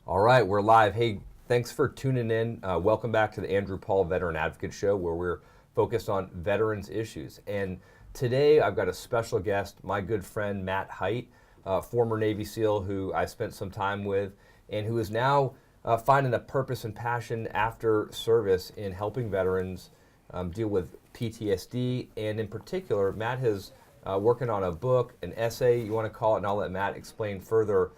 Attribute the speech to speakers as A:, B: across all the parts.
A: All right, we're live. Hey, thanks for tuning in. Welcome back to the Andrew Paul Veteran.Advocate show, where we're focused on veterans issues. And today I've got a special guest, my good friend Matt Height, former Navy SEAL who I spent some time with, and who is now finding a purpose and passion after service in helping veterans deal with PTSD. And in particular, Matt is working on a book, an essay, you want to call it, and I'll let Matt explain further.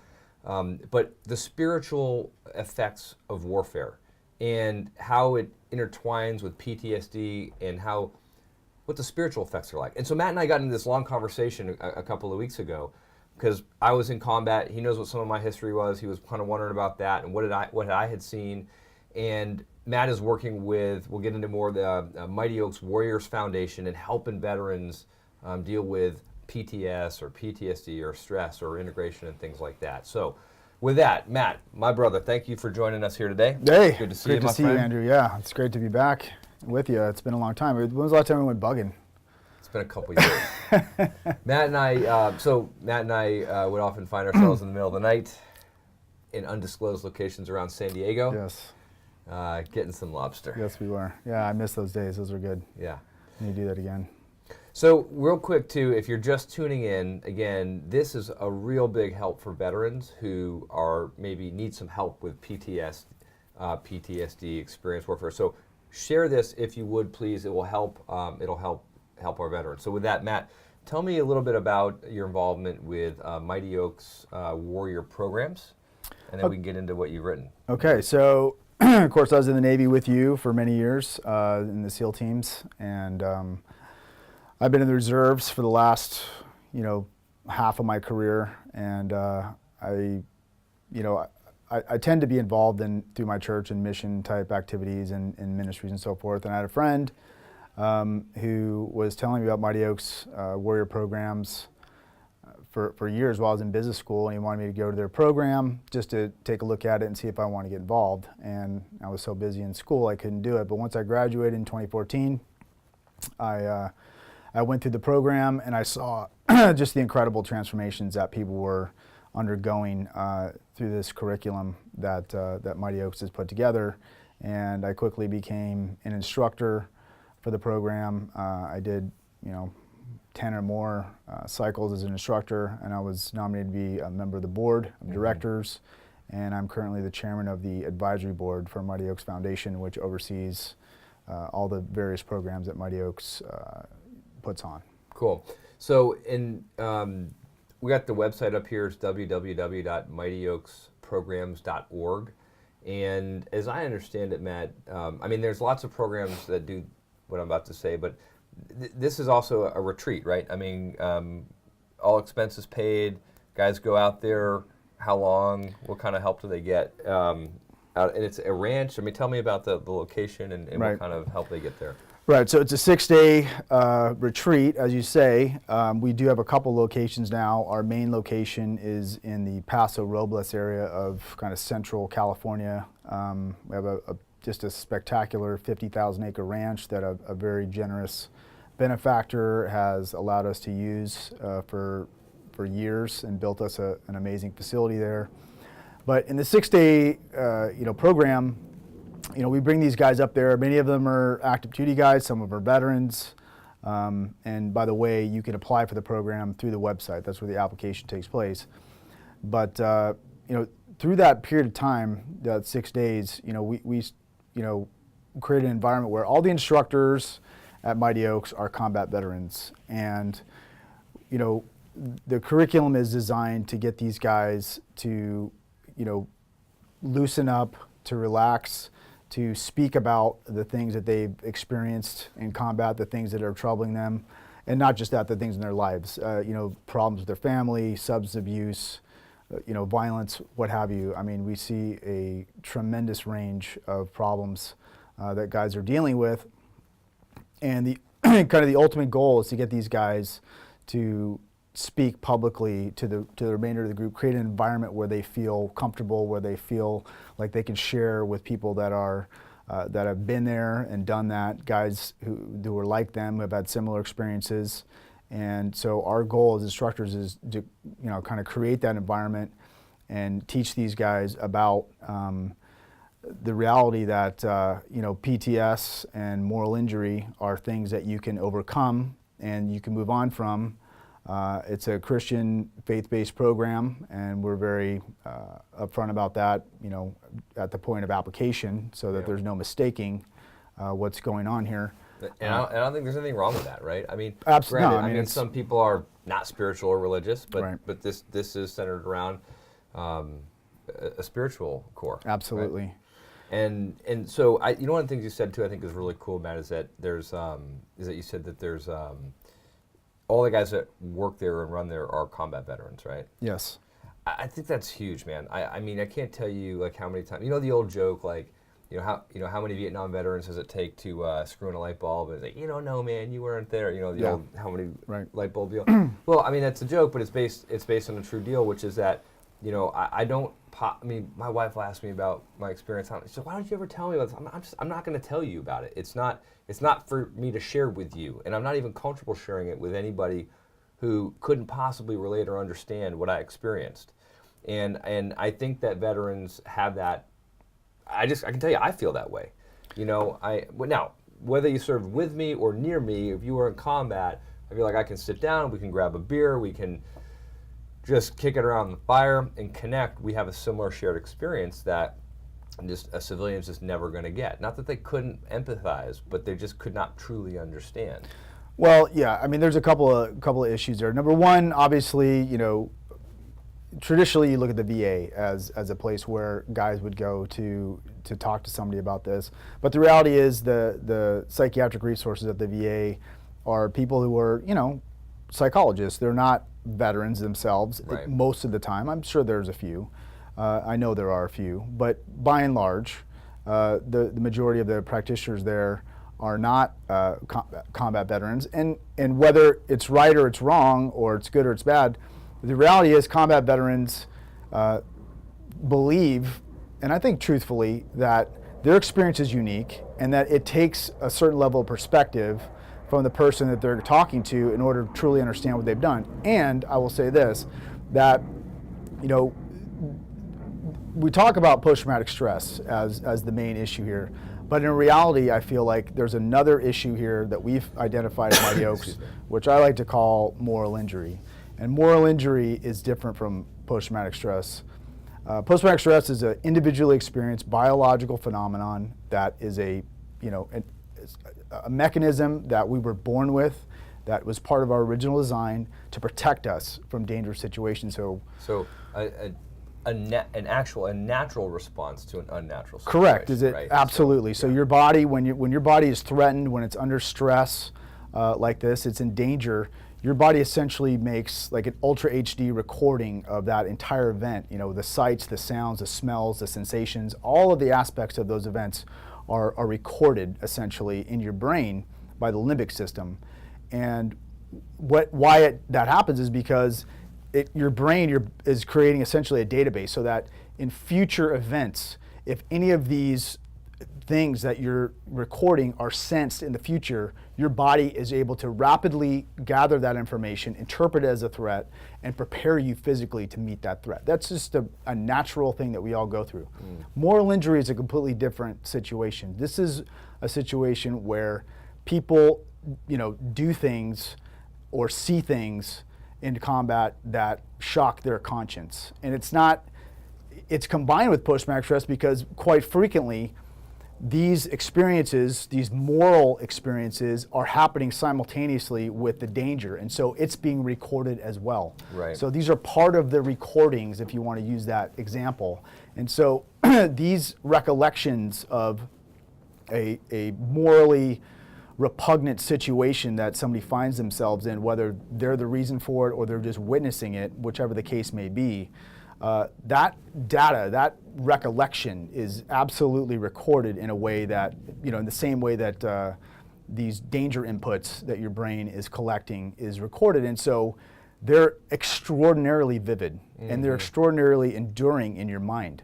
A: But the spiritual effects of warfare and how it intertwines with PTSD and what the spiritual effects are like. And so Matt and I got into this long conversation a couple of weeks ago because I was in combat. He knows what some of my history was. He was kind of wondering about that and what I had seen. And Matt is working with, we'll get into more, the Mighty Oaks Warriors Foundation and helping veterans deal with PTS or PTSD or stress or integration and things like that. So with that, Matt, my brother, thank you for joining us here today.
B: Hey,
A: good to see you,
B: my friend. Great to see you, Andrew. Yeah, it's great to be back with you. It's been a long time. When was the last time we went bugging?
A: It's been a couple of years. Matt and I would often find ourselves in the middle of the night in undisclosed locations around San Diego.
B: Yes.
A: Getting some lobster.
B: Yes, we were. Yeah, I miss those days. Those were good.
A: Yeah.
B: Need to do that again.
A: So real quick too, if you're just tuning in, again, this is a real big help for veterans who are maybe need some help with PTSD, experience warfare. So share this if you would, please. It will help. It'll help our veterans. So with that, Matt, tell me a little bit about your involvement with Mighty Oaks Warrior programs, and then we can get into what you've written.
B: Okay, so of course I was in the Navy with you for many years in the SEAL teams, and I've been in the reserves for the last, half of my career, and I tend to be involved through my church in mission type activities and ministries and so forth. And I had a friend who was telling me about Mighty Oaks Warrior programs for years while I was in business school, and he wanted me to go to their program just to take a look at it and see if I want to get involved. And I was so busy in school I couldn't do it. But once I graduated in 2014, I went through the program and I saw just the incredible transformations that people were undergoing through this curriculum that Mighty Oaks has put together. And I quickly became an instructor for the program. I did, 10 or more cycles as an instructor, and I was nominated to be a member of the board of directors. And I'm currently the chairman of the advisory board for Mighty Oaks Foundation, which oversees all the various programs that Mighty Oaks puts on.
A: Cool. So we got the website up here. It's www.mightyoaksprograms.org. And as I understand it, Matt, there's lots of programs that do what I'm about to say, but this is also a retreat, right? All expenses paid, guys go out there. How long? What kind of help do they get? And it's a ranch. Tell me about the location and
B: Right.
A: What kind of help they get there.
B: Right, so it's a 6-day retreat, as you say. We do have a couple locations now. Our main location is in the Paso Robles area of kind of central California. We have just a spectacular 50,000 acre ranch that a very generous benefactor has allowed us to use for years and built us an amazing facility there. But in the 6-day program, we bring these guys up there. Many of them are active duty guys, some of them are veterans. And by the way, you can apply for the program through the website. That's where the application takes place. But through that period of time, that 6 days, we create an environment where all the instructors at Mighty Oaks are combat veterans. And the curriculum is designed to get these guys to loosen up, to relax, to speak about the things that they've experienced in combat, the things that are troubling them, and not just that, the things in their lives, problems with their family, substance abuse, violence, what have you. We see a tremendous range of problems that guys are dealing with, and the kind of the ultimate goal is to get these guys to speak publicly to the remainder of the group, create an environment where they feel comfortable, where they feel like they can share with people that have been there and done that, guys who are like them, who have had similar experiences. And so our goal as instructors is to kind of create that environment and teach these guys about the reality that PTS and moral injury are things that you can overcome and you can move on from. It's a Christian faith-based program, and we're very upfront about that, at the point of application, so that there's no mistaking what's going on here.
A: And I don't think there's anything wrong with that, right? I mean,
B: absolutely.
A: Granted,
B: No,
A: I mean, some people are not spiritual or religious, but
B: right.
A: but this is centered around a spiritual core.
B: Absolutely.
A: Right? And so one of the things you said too, I think is really cool, Matt, is that there's you said that there's all the guys that work there and run there are combat veterans, right?
B: Yes.
A: I think that's huge, man. I mean, I can't tell you like how many times, the old joke, like, how many Vietnam veterans does it take to screw in a light bulb? And it's like, no, man, you weren't there. The old how many light bulb deal. Well, I mean, that's a joke, but it's based on a true deal, which is that, I don't. I mean, my wife will ask me about my experience. She said, "Why don't you ever tell me about this?" I'm not going to tell you about it. It's not for me to share with you, and I'm not even comfortable sharing it with anybody who couldn't possibly relate or understand what I experienced. And I think that veterans have that. I can tell you, I feel that way. Now, whether you served with me or near me, if you were in combat, I feel like I can sit down, we can grab a beer, we can just kick it around the fire and connect. We have a similar shared experience that just a civilian's just never going to get. Not that they couldn't empathize, but they just could not truly understand.
B: Well, yeah, I mean, there's a couple of issues there. Number one, obviously, traditionally you look at the VA as a place where guys would go to talk to somebody about this. But the reality is the psychiatric resources at the VA are people who are, psychologists. They're not veterans themselves most of the time. I'm sure there's a few. I know there are a few. But by and large, the majority of the practitioners there are not combat veterans. And whether it's right or it's wrong or it's good or it's bad, the reality is combat veterans believe, and I think truthfully, that their experience is unique and that it takes a certain level of perspective from the person that they're talking to in order to truly understand what they've done. And I will say this, that, we talk about post-traumatic stress as the main issue here, but in reality, I feel like there's another issue here that we've identified at Mighty Oaks, which I like to call moral injury. And moral injury is different from post-traumatic stress. Post-traumatic stress is an individually experienced biological phenomenon that is a mechanism that we were born with, that was part of our original design to protect us from dangerous situations. So
A: a natural response to an unnatural situation.
B: Correct. Is it
A: right?
B: absolutely? So your body, when your body is threatened, when it's under stress like this, it's in danger. Your body essentially makes like an ultra HD recording of that entire event. The sights, the sounds, the smells, the sensations, all of the aspects of those events are recorded essentially in your brain by the limbic system. And why that happens is because your brain is creating essentially a database so that in future events, if any of these things that you're recording are sensed in the future, your body is able to rapidly gather that information, interpret it as a threat, and prepare you physically to meet that threat. That's just a natural thing that we all go through. Moral injury is a completely different situation. This is a situation where people, do things or see things in combat that shock their conscience. And it's combined with post-traumatic stress because quite frequently, these experiences, these moral experiences, are happening simultaneously with the danger, and so it's being recorded as well.
A: Right.
B: So these are part of the recordings, if you want to use that example. And so these recollections of a morally repugnant situation that somebody finds themselves in, whether they're the reason for it or they're just witnessing it, whichever the case may be, that data, that recollection is absolutely recorded in a way that, in the same way that these danger inputs that your brain is collecting is recorded. And so they're extraordinarily vivid and they're extraordinarily enduring in your mind.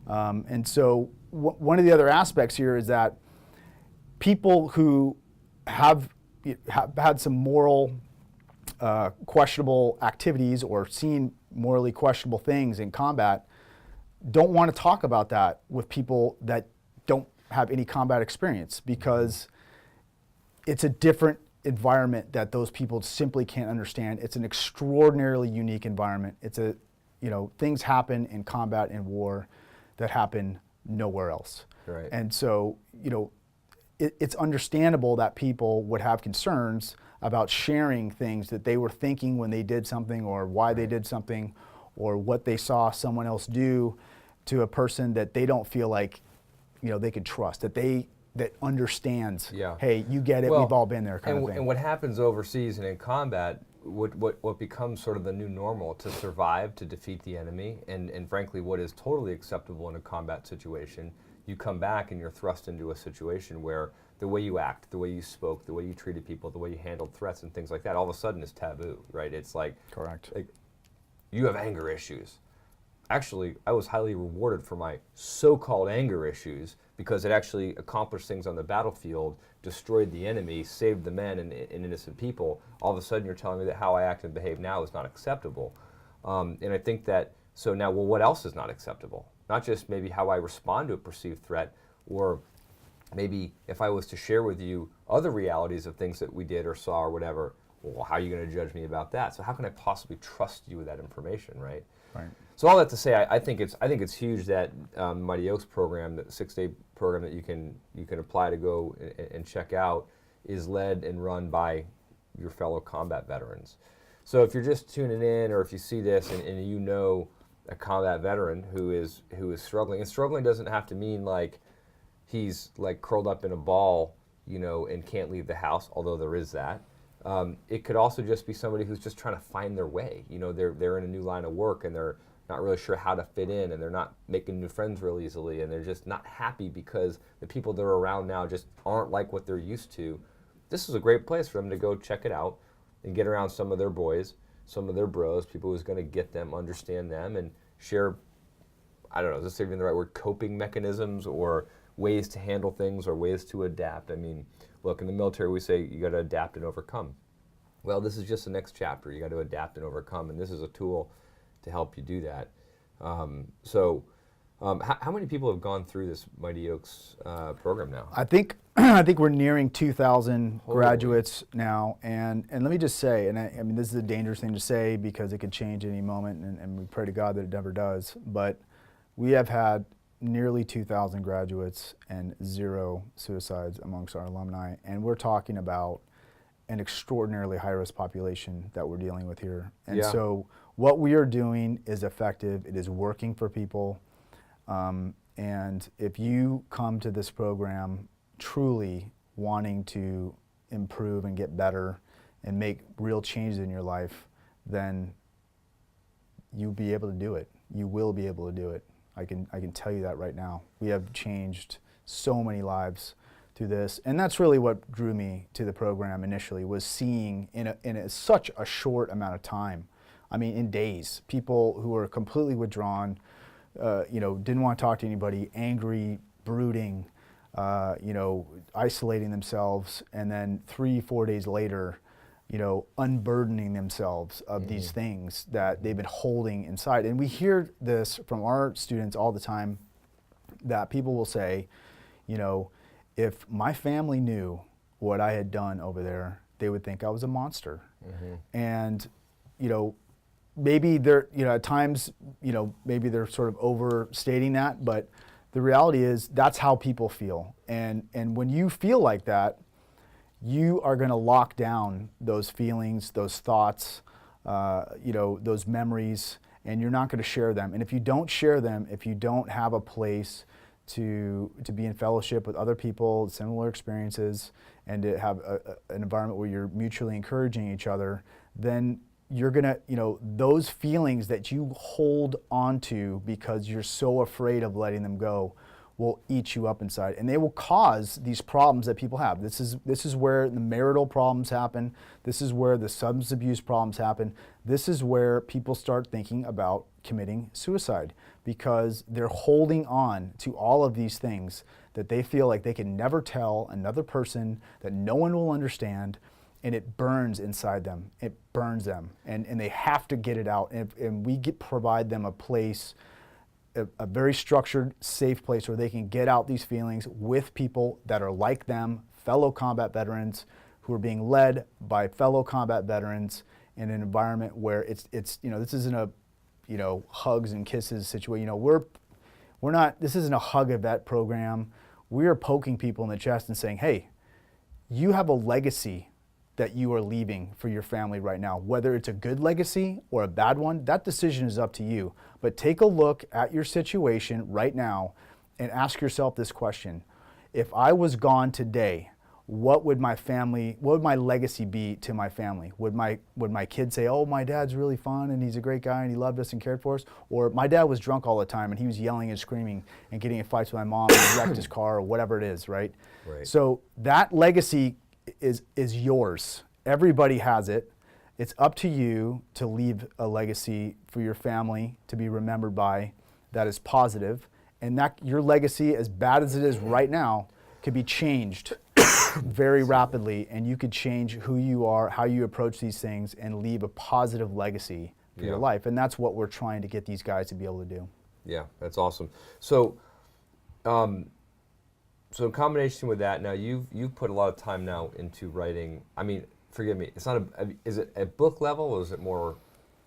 B: And so one of the other aspects here is that people who have had some moral questionable activities or seen morally questionable things in combat don't want to talk about that with people that don't have any combat experience, because it's a different environment that those people simply can't understand. It's an extraordinarily unique environment. Things happen in combat and war that happen nowhere else.
A: Right.
B: And so, it's understandable that people would have concerns about sharing things that they were thinking when they did something, or why they did something, or what they saw someone else do to a person that they don't feel like, they could trust, that understands, hey, you get it,
A: Well,
B: we've all been there kind of thing.
A: And what happens overseas and in combat, what becomes sort of the new normal to survive, to defeat the enemy, and frankly, what is totally acceptable in a combat situation, you come back and you're thrust into a situation where the way you act, the way you spoke, the way you treated people, the way you handled threats and things like that, all of a sudden is taboo, right? It's like,
B: correct.
A: Like, you have anger issues. Actually, I was highly rewarded for my so-called anger issues, because it actually accomplished things on the battlefield, destroyed the enemy, saved the men and innocent people. All of a sudden, you're telling me that how I act and behave now is not acceptable. And I think that, so now, well, what else is not acceptable? Not just maybe how I respond to a perceived threat, or maybe if I was to share with you other realities of things that we did or saw or whatever, well, how are you going to judge me about that? So how can I possibly trust you with that information, right?
B: Right.
A: So all that to say, I think it's huge that Mighty Oaks program, the 6-day program that you can apply to go and check out, is led and run by your fellow combat veterans. So if you're just tuning in, or if you see this and you know a combat veteran who is struggling, and struggling doesn't have to mean like he's like curled up in a ball, and can't leave the house, although there is that. It could also just be somebody who's just trying to find their way. They're in a new line of work and they're not really sure how to fit in, and they're not making new friends real easily, and they're just not happy because the people that are around now just aren't like what they're used to. This is a great place for them to go check it out and get around some of their boys, some of their bros, people who's going to get them, understand them, and share, I don't know, is this even the right word, coping mechanisms, or ways to handle things, or ways to adapt. I mean, look, in the military we say you got to adapt and overcome. Well, this is just the next chapter. You got to adapt and overcome, and this is a tool to help you do that. How many people have gone through this Mighty Oaks program now?
B: I think we're nearing 2,000 graduates now, and let me just say, and I mean, this is a dangerous thing to say because it could change at any moment, and we pray to God that it never does, but we have had nearly 2,000 graduates and 0 suicides amongst our alumni, and we're talking about an extraordinarily high-risk population that we're dealing with here. And so what we are doing is effective. It is working for people. And if you come to this program truly wanting to improve and get better and make real changes in your life, then you'll be able to do it. You will be able to do it. I can tell you that right now. We have changed so many lives through this, and that's really what drew me to the program initially, was seeing in such a short amount of time, I mean in days, people who were completely withdrawn, didn't want to talk to anybody, angry, brooding, isolating themselves, and then 3-4 days later, unburdening themselves of these things that they've been holding inside. And we hear this from our students all the time, that people will say, if my family knew what I had done over there, they would think I was a monster. And, maybe they're, at times, maybe they're sort of overstating that, but the reality is that's how people feel. And when you feel like that, you are going to lock down those feelings, those thoughts, those memories, and you're not going to share them. And if you don't share them, if you don't have a place to be in fellowship with other people, similar experiences, and to have an environment where you're mutually encouraging each other, then you're gonna, those feelings that you hold onto because you're so afraid of letting them go will eat you up inside, and they will cause these problems that people have. This is where the marital problems happen. This is where the substance abuse problems happen. This is where people start thinking about committing suicide, because they're holding on to all of these things that they feel like they can never tell another person, that no one will understand, and it burns inside them. It burns them, and they have to get it out. And we provide them a place a very structured, safe place where they can get out these feelings with people that are like them, fellow combat veterans who are being led by fellow combat veterans in an environment where it's this isn't a hugs and kisses situation. We're not, this isn't a hug a vet program. We are poking people in the chest and saying, hey, you have a legacy that you are leaving for your family right now. Whether it's a good legacy or a bad one, that decision is up to you. But take a look at your situation right now and ask yourself this question. If I was gone today, what would my legacy be to my family? Would my kids say, oh, my dad's really fun and he's a great guy and he loved us and cared for us? Or my dad was drunk all the time and he was yelling and screaming and getting in fights with my mom and he wrecked his car or whatever it is, right? So that legacy is yours. Everybody has it. It's up to you to leave a legacy for your family to be remembered by that is positive. And that your legacy, as bad as it is right now, could be changed very rapidly, and you could change who you are, how you approach these things, and leave a positive legacy for your life. And that's what we're trying to get these guys to be able to do.
A: Yeah, that's awesome. So, so in combination with that, now you've put a lot of time now into writing. I mean, forgive me, it's not is it at book level or is it more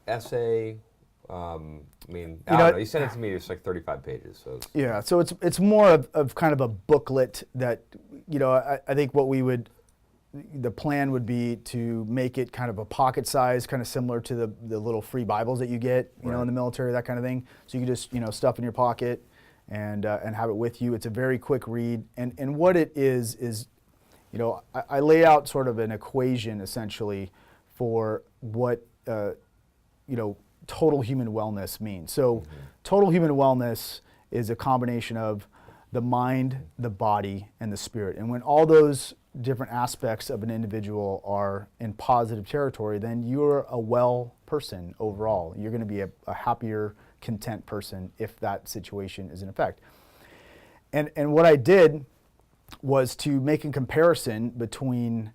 A: essay? I mean, I don't know. You sent it to me. It's like 35 pages. So
B: yeah, so it's more of kind of a booklet that, I think the plan would be to make it kind of a pocket size, kind of similar to the little free Bibles that you get, in the military, that kind of thing. So you can just, stuff in your pocket and have it with you. It's a very quick read. And what it is, I lay out sort of an equation essentially for what, total human wellness means. So total human wellness is a combination of the mind, the body, and the spirit. And when all those different aspects of an individual are in positive territory, then you're a well person overall. You're going to be a happier, content person if that situation is in effect. And what I did was to make a comparison between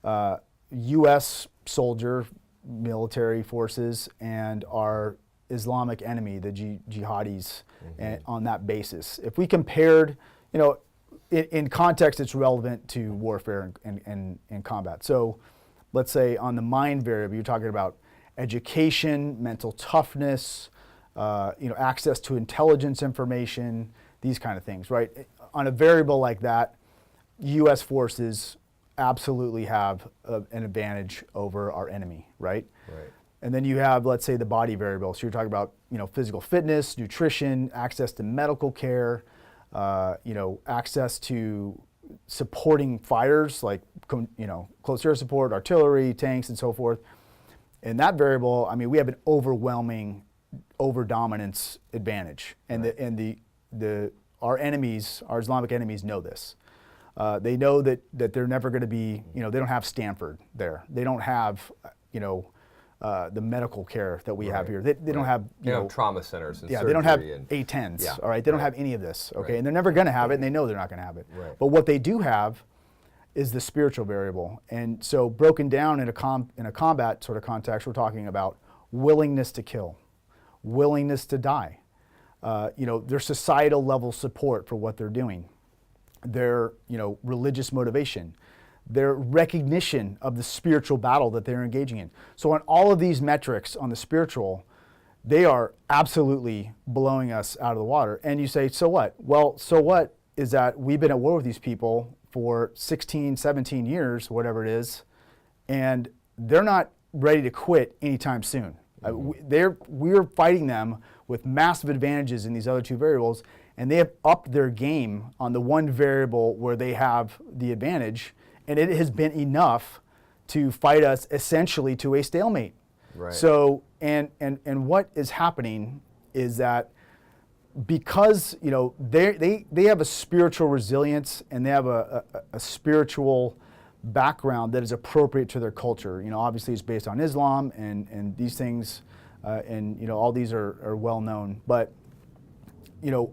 B: U.S. soldier, military forces, and our Islamic enemy, the jihadis, and on that basis. If we compared, in context, it's relevant to warfare and combat. So let's say on the mind variable, you're talking about education, mental toughness, access to intelligence information, these kind of things, right? On a variable like that, U.S. forces absolutely have an advantage over our enemy, right? And then you have, let's say, the body variable. So you're talking about, physical fitness, nutrition, access to medical care, access to supporting fighters like, close air support, artillery, tanks, and so forth. And that variable, I mean, we have an overwhelming over-dominance advantage. And our enemies, our Islamic enemies, know this. They know that they're never going to be, they don't have Stanford there. They don't have, the medical care that we have here. They don't have,
A: they don't have trauma centers and
B: yeah,
A: surgery.
B: they don't have A10s, all right? They don't have any of this, okay? And they're never going to have it, and they know they're not going to have it. But what they do have is the spiritual variable. And so broken down in a combat sort of context, we're talking about willingness to kill, willingness to die, their societal level support for what they're doing, their religious motivation, their recognition of the spiritual battle that they're engaging in. So on all of these metrics on the spiritual, they are absolutely blowing us out of the water. And you say, so what? Well, so what is that we've been at war with these people for 16, 17 years, whatever it is, and they're not ready to quit anytime soon. We're fighting them with massive advantages in these other two variables, and they have upped their game on the one variable where they have the advantage, and it has been enough to fight us essentially to a stalemate. So, and what is happening is that because they have a spiritual resilience and they have a spiritual background that is appropriate to their culture. Obviously it's based on Islam and these things, and all these are well known. But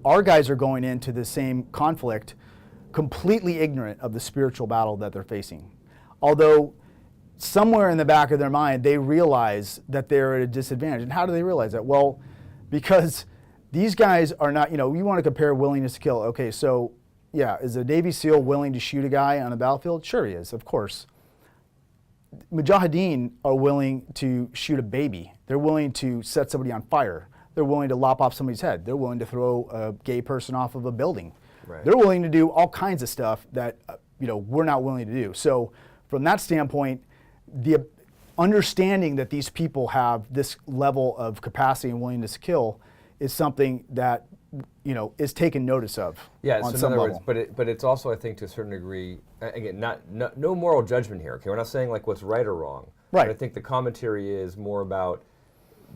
B: our guys are going into the same conflict completely ignorant of the spiritual battle that they're facing. Although somewhere in the back of their mind, they realize that they're at a disadvantage. And how do they realize that? Well, because these guys are not, you want to compare willingness to kill. Okay, so yeah, is a Navy SEAL willing to shoot a guy on a battlefield? Sure he is, of course. Mujahideen are willing to shoot a baby. They're willing to set somebody on fire. They're willing to lop off somebody's head. They're willing to throw a gay person off of a building.
A: Right.
B: They're willing to do all kinds of stuff that we're not willing to do. So from that standpoint, the understanding that these people have this level of capacity and willingness to kill is something that is taken notice of.
A: Yeah,
B: on
A: so
B: some
A: in other
B: level.
A: words, but it's also, I think, to a certain degree, again, no moral judgment here. Okay, we're not saying like what's right or wrong.
B: Right.
A: But I think the commentary is more about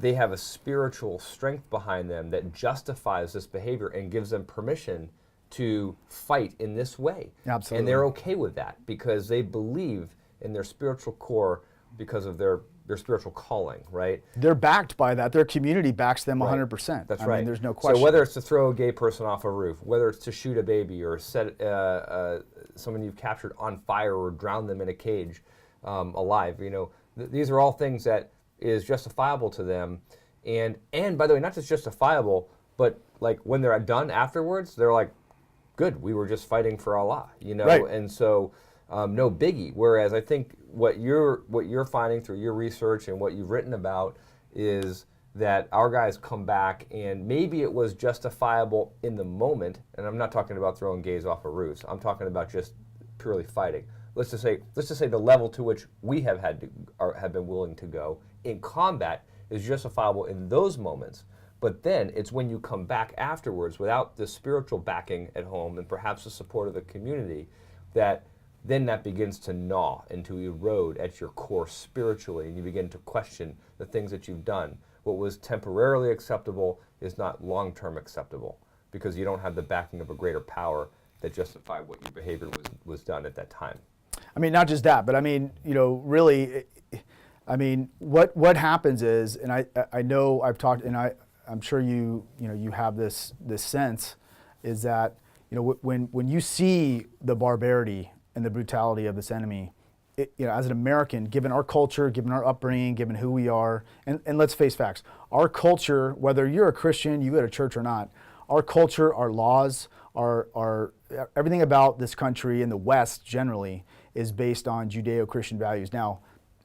A: they have a spiritual strength behind them that justifies this behavior and gives them permission to fight in this way.
B: Absolutely.
A: And they're okay with that because they believe in their spiritual core because of their spiritual calling, right?
B: They're backed by that. Their community backs them 100%.
A: That's
B: I
A: right.
B: mean, there's no question.
A: So whether it's to throw a gay person off a roof, whether it's to shoot a baby or set someone you've captured on fire or drown them in a cage alive, these are all things that is justifiable to them. And by the way, not just justifiable, but like when they're done afterwards, they're like, good, we were just fighting for Allah,
B: Right.
A: And so no biggie. Whereas I think what you're finding through your research and what you've written about is that our guys come back and maybe it was justifiable in the moment, and I'm not talking about throwing gays off of roofs. I'm talking about just purely fighting. Let's just say the level to which we have have been willing to go in combat is justifiable in those moments. But then it's when you come back afterwards without the spiritual backing at home and perhaps the support of the community that begins to gnaw and to erode at your core spiritually, and you begin to question the things that you've done. What was temporarily acceptable is not long-term acceptable because you don't have the backing of a greater power that justified what your behavior was done at that time.
B: I mean, not just that, but I mean, really, I mean, what happens is, and I know I've talked, and I'm sure you have this sense, is that when you see the barbarity and the brutality of this enemy, as an American, given our culture, given our upbringing, given who we are, and let's face facts, our culture, whether you're a Christian, you go to church or not, our culture, our laws, our everything about this country and the West generally is based on Judeo-Christian values. Now,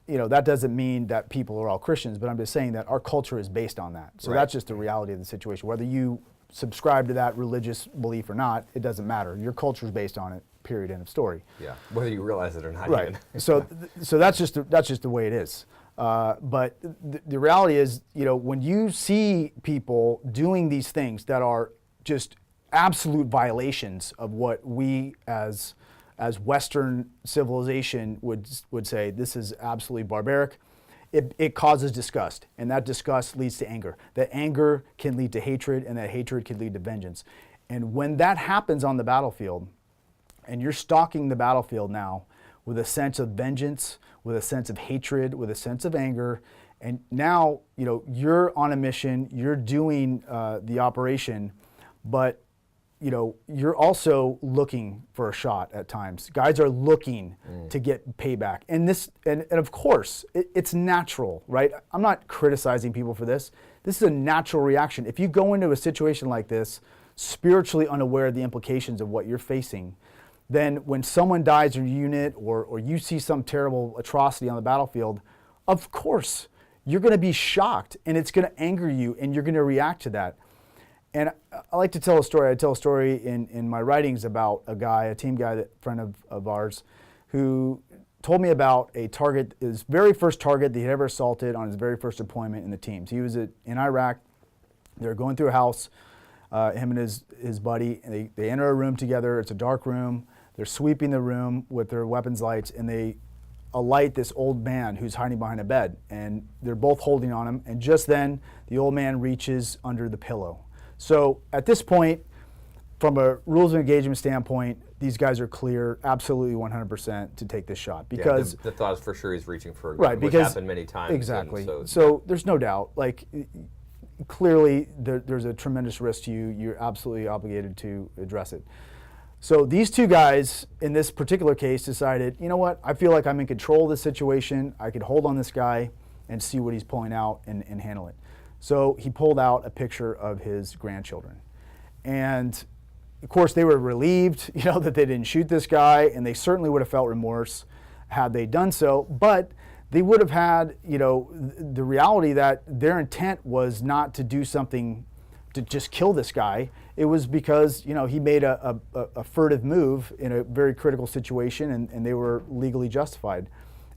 B: that doesn't mean that people are all Christians, but I'm just saying that our culture is based on that. So
A: Right.
B: That's just the reality of the situation. Whether you subscribe to that religious belief or not, it doesn't matter. Your culture is based on it, period, end of story.
A: Yeah, whether you realize it or not.
B: Right.
A: Even.
B: so that's just the way it is. But the reality is, when you see people doing these things that are just absolute violations of what we as Western civilization would say, this is absolutely barbaric, it causes disgust, and that disgust leads to anger. That anger can lead to hatred, and that hatred can lead to vengeance. And when that happens on the battlefield, and you're stalking the battlefield now with a sense of vengeance, with a sense of hatred, with a sense of anger, and now you're on a mission, you're doing the operation, but you're also looking for a shot at times. Guys are looking to get payback. And of course, it's natural, right? I'm not criticizing people for this. This is a natural reaction. If you go into a situation like this, spiritually unaware of the implications of what you're facing, then when someone dies in your unit or you see some terrible atrocity on the battlefield, of course, you're gonna be shocked and it's gonna anger you and you're gonna react to that. And I like to tell a story. I tell a story in my writings about a team guy, a friend of ours, who told me about his very first target that he ever assaulted on his very first deployment in the teams. He was in Iraq. They were going through a house, him and his buddy, and they enter a room together. It's a dark room. They're sweeping the room with their weapons lights, and they alight this old man who's hiding behind a bed. And they're both holding on him, and just then, the old man reaches under the pillow. So at this point, from a rules of engagement standpoint, these guys are clear, absolutely 100% to take this shot because
A: the thought is for sure he's reaching for a gun,
B: right,
A: which
B: because
A: happened many times.
B: Exactly. So there's no doubt. Like clearly, there's a tremendous risk to you. You're absolutely obligated to address it. So these two guys in this particular case decided, you know what? I feel like I'm in control of the situation. I could hold on this guy and see what he's pulling out and handle it. So he pulled out a picture of his grandchildren. And of course they were relieved, that they didn't shoot this guy, and they certainly would have felt remorse had they done so, but they would have had, the reality that their intent was not to do something to just kill this guy. It was because, he made a furtive move in a very critical situation, and they were legally justified.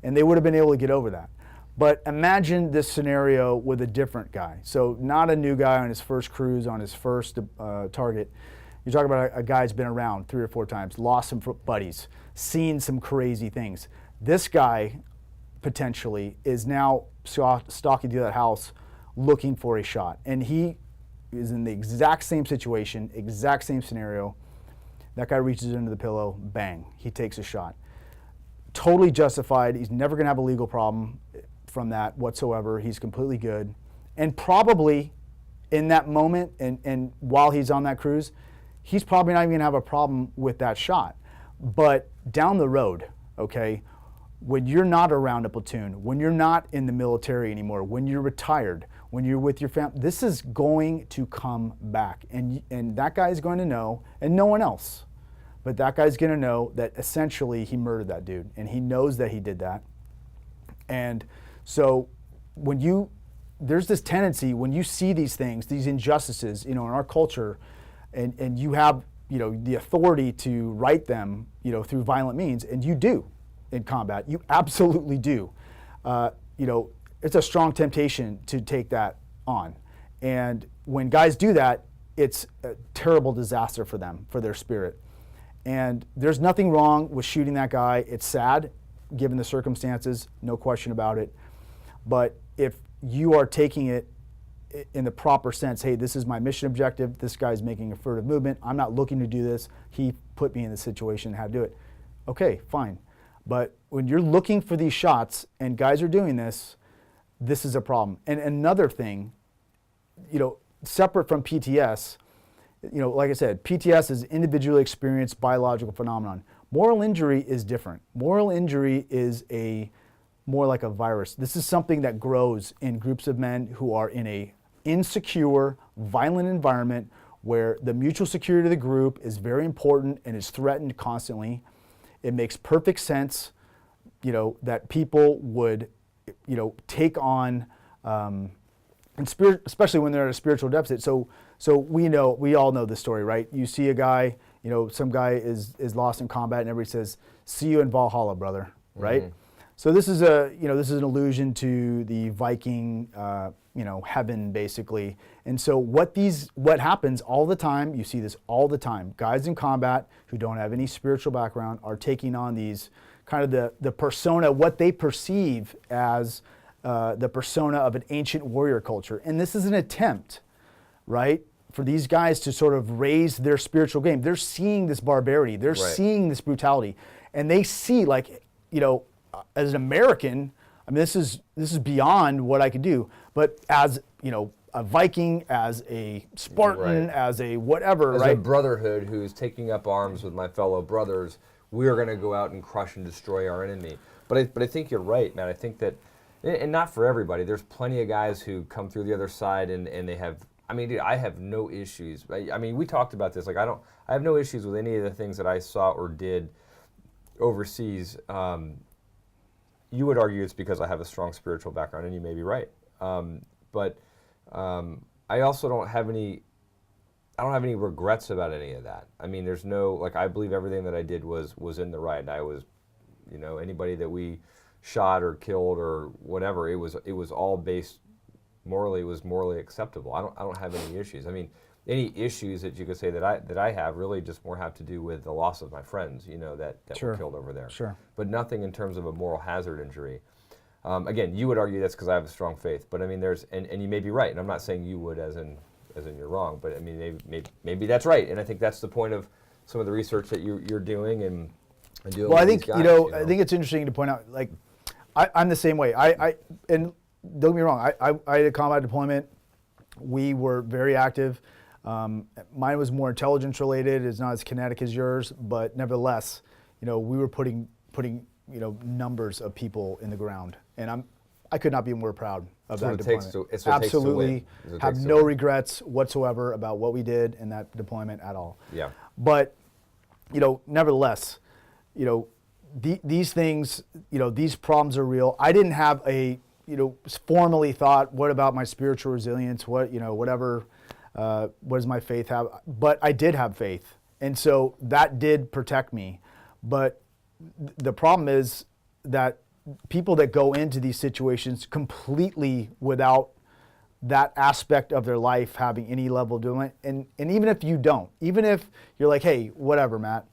B: And they would have been able to get over that. But imagine this scenario with a different guy. So not a new guy on his first cruise, on his first target. You're talking about a guy who's been around 3 or 4 times, lost some buddies, seen some crazy things. This guy potentially is now stalking through that house looking for a shot. And he is in the exact same situation, exact same scenario. That guy reaches into the pillow, bang, he takes a shot. Totally justified. He's never going to have a legal problem from that whatsoever. He's completely good. And probably in that moment and while he's on that cruise, he's probably not even going to have a problem with that shot. But down the road, okay, when you're not around a platoon, when you're not in the military anymore, when you're retired, when you're with your family, this is going to come back. And that guy's going to know, and no one else, but that guy's going to know that essentially he murdered that dude, and he knows that he did that. And so there's this tendency when you see these things, these injustices, in our culture, and you have, the authority to right them, through violent means, and you do in combat, you absolutely do. It's a strong temptation to take that on. And when guys do that, it's a terrible disaster for them, for their spirit. And there's nothing wrong with shooting that guy. It's sad, given the circumstances, no question about it. But if you are taking it in the proper sense, hey, this is my mission objective, this guy's making a furtive movement, I'm not looking to do this, he put me in the situation, how to do it. Okay, fine. But when you're looking for these shots and guys are doing this, this is a problem. And another thing, separate from PTS, like I said, PTS is individually experienced biological phenomenon. Moral injury is different. Moral injury is more like a virus. This is something that grows in groups of men who are in a insecure, violent environment where the mutual security of the group is very important and is threatened constantly. It makes perfect sense, that people would, take on, and especially when they're at a spiritual deficit. So we all know this story, right? You see a guy, some guy is lost in combat, and everybody says, "See you in Valhalla, brother," right? Mm-hmm. So this is this is an allusion to the Viking, heaven, basically. And so what happens all the time, you see this all the time, guys in combat who don't have any spiritual background are taking on these kind of the persona, what they perceive as the persona of an ancient warrior culture. And this is an attempt, right, for these guys to sort of raise their spiritual game. They're seeing this barbarity, they're seeing this brutality, and they see, like, as an American, I mean, this is beyond what I could do. But as, a Viking, as a Spartan, as a whatever,
A: as
B: right?
A: a brotherhood who's taking up arms with my fellow brothers, we're going to go out and crush and destroy our enemy. But I think you're right, man. I think that, and not for everybody. There's plenty of guys who come through the other side and they have. I mean, dude, I have no issues. I mean, we talked about this. Like, I have no issues with any of the things that I saw or did overseas. You would argue it's because I have a strong spiritual background, and you may be right. But I also don't have any regrets about any of that. I mean, there's no, like, I believe everything that I did was in the right. I was, anybody that we shot or killed or whatever, it was all based morally. It was morally acceptable. I don't have any issues. I mean, any issues that you could say that I have really just more have to do with the loss of my friends, that
B: Sure.
A: were killed over there.
B: Sure.
A: But nothing in terms of a moral hazard injury. Again, you would argue that's because I have a strong faith, but I mean, and you may be right, and I'm not saying you would as in you're wrong, but I mean, maybe that's right, and I think that's the point of some of the research that you're doing and doing.
B: Well,
A: with
B: I think
A: these guys,
B: I think it's interesting to point out, like, I'm the same way. And don't get me wrong, I had a combat deployment. We were very active. Mine was more intelligence related. It's not as kinetic as yours, but nevertheless, we were putting numbers of people in the ground. And I could not be more proud of that
A: what it takes
B: deployment.
A: to- it's what it takes to
B: Absolutely,
A: win. It's what it
B: have
A: takes to
B: no
A: win.
B: regrets whatsoever about what we did in that deployment at all.
A: Yeah.
B: But, nevertheless, these things, these problems are real. I didn't have formally thought, what about my spiritual resilience? What does my faith have? But I did have faith. And so that did protect me. But the problem is that people that go into these situations completely without that aspect of their life having any level of doing it, and even if you don't, even if you're like, hey, whatever, Matt,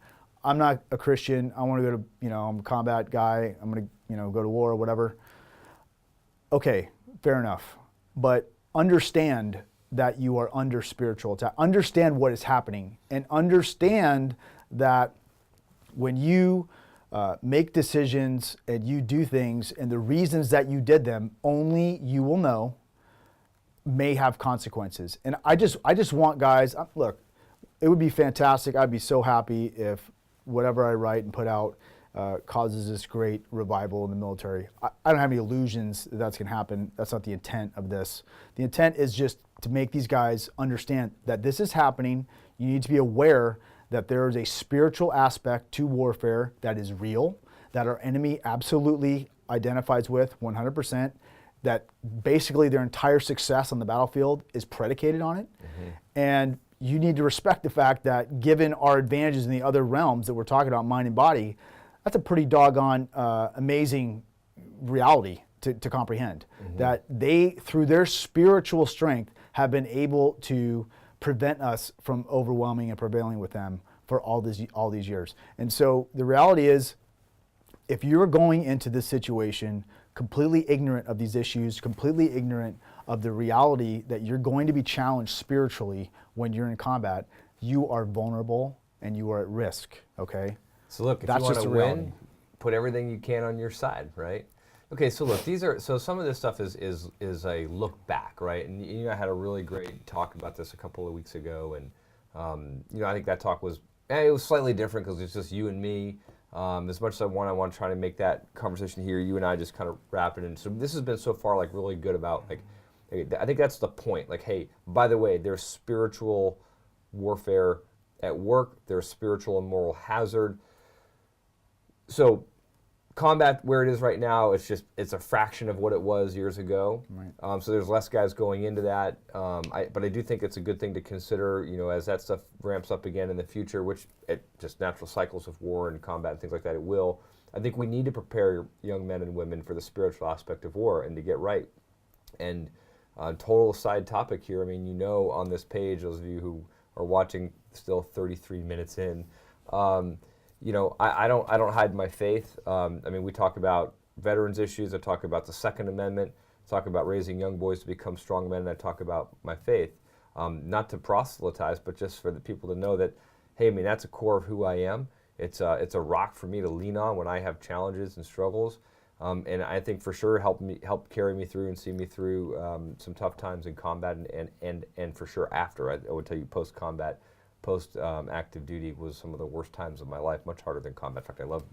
B: I'm not a Christian, I want to go to, I'm a combat guy, I'm going to, go to war or whatever. Okay, fair enough. But understand that you are under spiritual attack. Understand what is happening, and understand that when you make decisions and you do things, and the reasons that you did them, only you will know, may have consequences. And I just want guys, look, it would be fantastic. I'd be so happy if whatever I write and put out causes this great revival in the military. I don't have any illusions that that's going to happen. That's not the intent of this. The intent is just to make these guys understand that this is happening. You need to be aware that there is a spiritual aspect to warfare that is real, that our enemy absolutely identifies with 100%, that basically their entire success on the battlefield is predicated on it. Mm-hmm. And you need to respect the fact that given our advantages in the other realms that we're talking about, mind and body, that's a pretty doggone amazing reality to comprehend. Mm-hmm. That they, through their spiritual strength, have been able to prevent us from overwhelming and prevailing with them for all these years. And so the reality is, if you're going into this situation completely ignorant of these issues, completely ignorant of the reality that you're going to be challenged spiritually when you're in combat, you are vulnerable and you are at risk, okay?
A: So look, if
B: That's
A: you want
B: just
A: to
B: the reality.
A: win, put everything you can on your side, right? Okay, so look, some of this stuff is a look back, right? And I had a really great talk about this a couple of weeks ago, and I think that talk was it was slightly different because it's just you and me. As much as I want to try to make that conversation here, you and I just kind of wrap it in. So this has been so far like really good about like, I think that's the point. Like, hey, by the way, there's spiritual warfare at work. There's spiritual and moral hazard. So combat where it is right now, it's a fraction of what it was years ago. Right. So there's less guys going into that. But I do think it's a good thing to consider, as that stuff ramps up again in the future, which just natural cycles of war and combat and things like that, it will. I think we need to prepare young men and women for the spiritual aspect of war and to get right. And total side topic here, on this page, those of you who are watching still 33 minutes in, I don't hide my faith. We talk about veterans issues. I talk about the Second Amendment. I talk about raising young boys to become strong men. And I talk about my faith, not to proselytize, but just for the people to know that, hey, that's a core of who I am. It's a rock for me to lean on when I have challenges and struggles. And I think for sure help carry me through and see me through some tough times in combat and for sure after. I would tell you post-combat. Post-active duty was some of the worst times of my life, much harder than combat. In fact,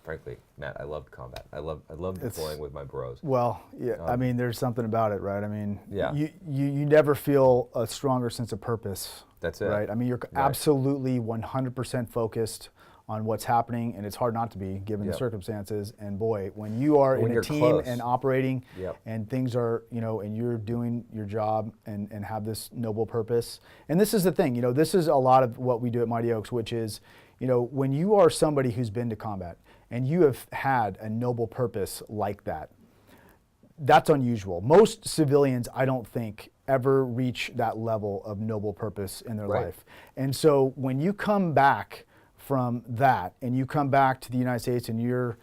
A: frankly, Matt, I loved combat. I loved deploying with my bros.
B: Well, yeah, there's something about it, right?
A: Yeah.
B: You never feel a stronger sense of purpose.
A: That's it.
B: Right? You're absolutely 100% focused on what's happening, and it's hard not to be given the circumstances. And boy, when you are in a team close. And operating and things are, and you're doing your job and have this noble purpose. And this is the thing, this is a lot of what we do at Mighty Oaks, which is, when you are somebody who's been to combat and you have had a noble purpose like that, that's unusual. Most civilians, I don't think, ever reach that level of noble purpose in their life. And so when you come back from that and you come back to the United States and you're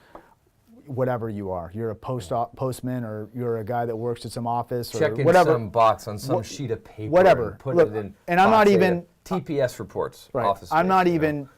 B: whatever you are, you're a postman or you're a guy that works at some office or
A: checking
B: whatever,
A: some box on some sheet of paper,
B: whatever,
A: and putting it in.
B: And I'm not even
A: TPS reports.
B: Right.
A: Office
B: I'm
A: space,
B: not even.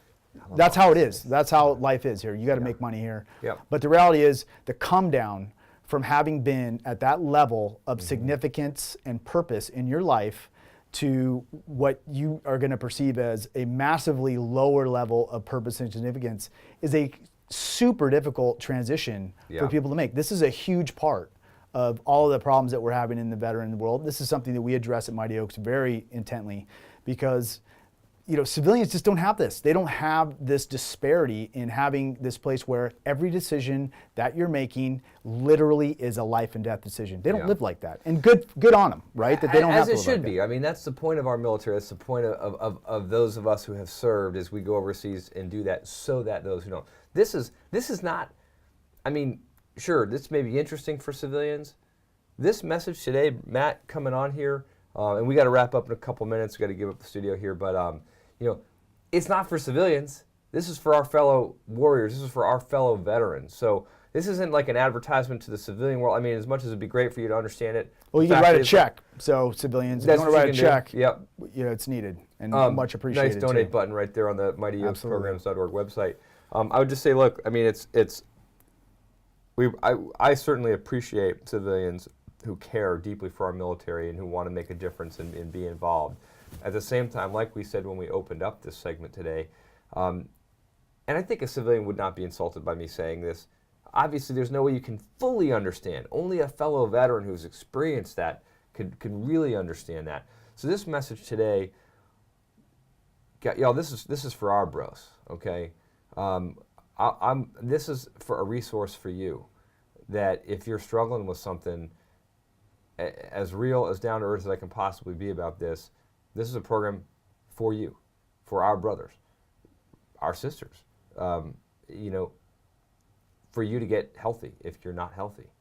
B: That's how it is. That's how life is here. You got to make money here.
A: Yep.
B: But the reality is the come down from having been at that level of significance and purpose in your life to what you are going to perceive as a massively lower level of purpose and significance is a super difficult transition for people to make. This is a huge part of all of the problems that we're having in the veteran world. This is something that we address at Mighty Oaks very intently because civilians just don't have this. They don't have this disparity in having this place where every decision that you're making literally is a life and death decision. They don't live like that. And good on them, right? That they don't have to live like that.
A: As it should be. I mean, that's the point of our military. That's the point of those of us who have served is we go overseas and do that so that those who don't. This is not, I mean, sure, this may be interesting for civilians. This message today, Matt coming on here, and we got to wrap up in a couple minutes. We got to give up the studio here, but it's not for civilians. This is for our fellow warriors. This is for our fellow veterans. So this isn't like an advertisement to the civilian world. I mean, as much as it'd be great for you to understand it.
B: Well, you can write a check. So civilians, if you want to write a check,
A: yep.
B: It's needed and much appreciated.
A: Nice donate button right there on the MightyOaksPrograms.org website. I would just say, look, I mean, I certainly appreciate civilians who care deeply for our military and who want to make a difference and be involved. At the same time, like we said when we opened up this segment today, and I think a civilian would not be insulted by me saying this, obviously there's no way you can fully understand. Only a fellow veteran who's experienced that could really understand that. So this message today, y'all, this is for our bros, okay? This is for a resource for you, that if you're struggling with something as real, as down to earth as I can possibly be about this is a program for you, for our brothers, our sisters, for you to get healthy if you're not healthy.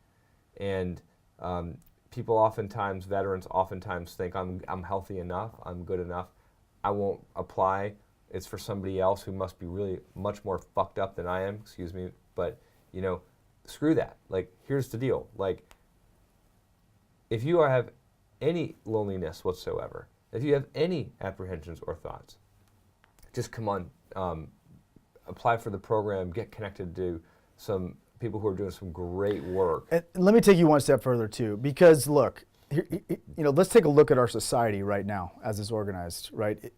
A: And people oftentimes, veterans oftentimes think, I'm healthy enough, I'm good enough, I won't apply. It's for somebody else who must be really much more fucked up than I am, excuse me, but screw that. Like, here's the deal. Like, if you have any loneliness whatsoever, if you have any apprehensions or thoughts, just come on, apply for the program, get connected to some people who are doing some great work.
B: And let me take you one step further too, because look, let's take a look at our society right now as it's organized, right?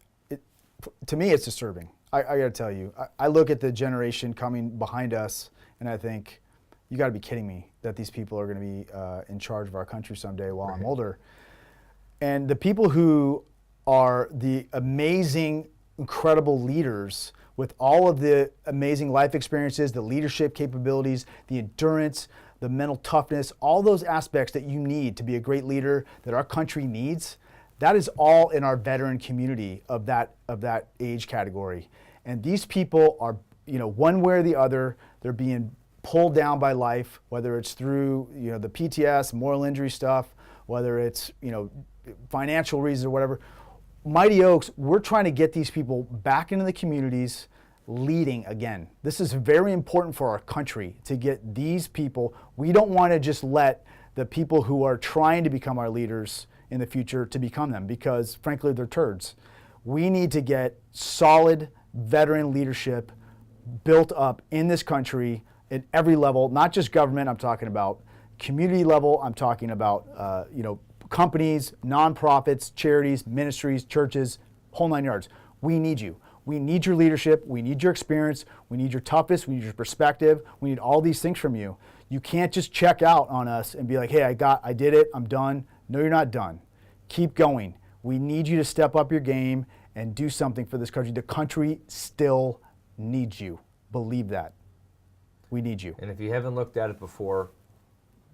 B: To me, it's disturbing. I got to tell you, I look at the generation coming behind us and I think, you got to be kidding me that these people are going to be in charge of our country someday while I'm older. And the people who are the amazing, incredible leaders with all of the amazing life experiences, the leadership capabilities, the endurance, the mental toughness, all those aspects that you need to be a great leader that our country needs, that is all in our veteran community of that age category. And these people are, one way or the other, they're being pulled down by life, whether it's through the PTS, moral injury stuff, whether it's financial reasons or whatever. Mighty Oaks, we're trying to get these people back into the communities leading again. This is very important for our country to get these people. We don't want to just let the people who are trying to become our leaders in the future to become them because frankly they're turds. We need to get solid veteran leadership built up in this country at every level, not just government. I'm talking about community level. I'm talking about companies, nonprofits, charities, ministries, churches, whole nine yards. We need you. We need your leadership. We need your experience. We need your toughness. We need your perspective. We need all these things from you. You can't just check out on us and be like, hey, I did it. I'm done. No, you're not done. Keep going. We need you to step up your game and do something for this country. The country still needs you. Believe that. We need you.
A: And if you haven't looked at it before,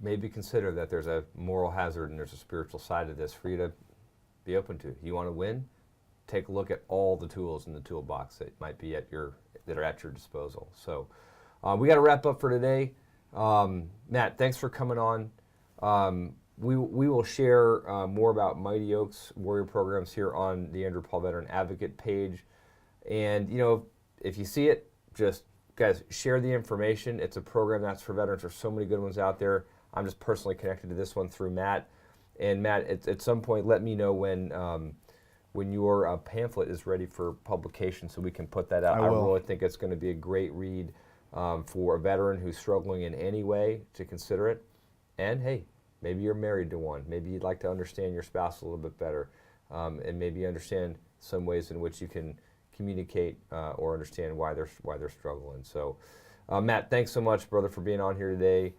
A: maybe consider that there's a moral hazard and there's a spiritual side to this for you to be open to. You want to win? Take a look at all the tools in the toolbox that might be that are at your disposal. So we got to wrap up for today. Matt, thanks for coming on. We will share more about Mighty Oaks Warrior Programs here on the Andrew Paul Veteran.Advocate page. And if you see it, just guys, share the information. It's a program that's for veterans. There's so many good ones out there. I'm just personally connected to this one through Matt. And Matt, at some point, let me know when your pamphlet is ready for publication so we can put that out. I really think it's going to be a great read for a veteran who's struggling in any way to consider it. And hey, maybe you're married to one. Maybe you'd like to understand your spouse a little bit better and maybe understand some ways in which you can communicate or understand why they're struggling. So, Matt, thanks so much, brother, for being on here today.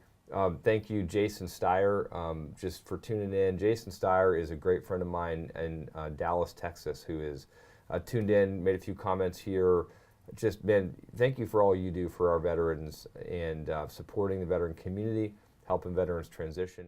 A: Thank you, Jason Steyer, just for tuning in. Jason Steyer is a great friend of mine in Dallas, Texas, who is tuned in, made a few comments here. Just been, thank you for all you do for our veterans and supporting the veteran community, helping veterans transition.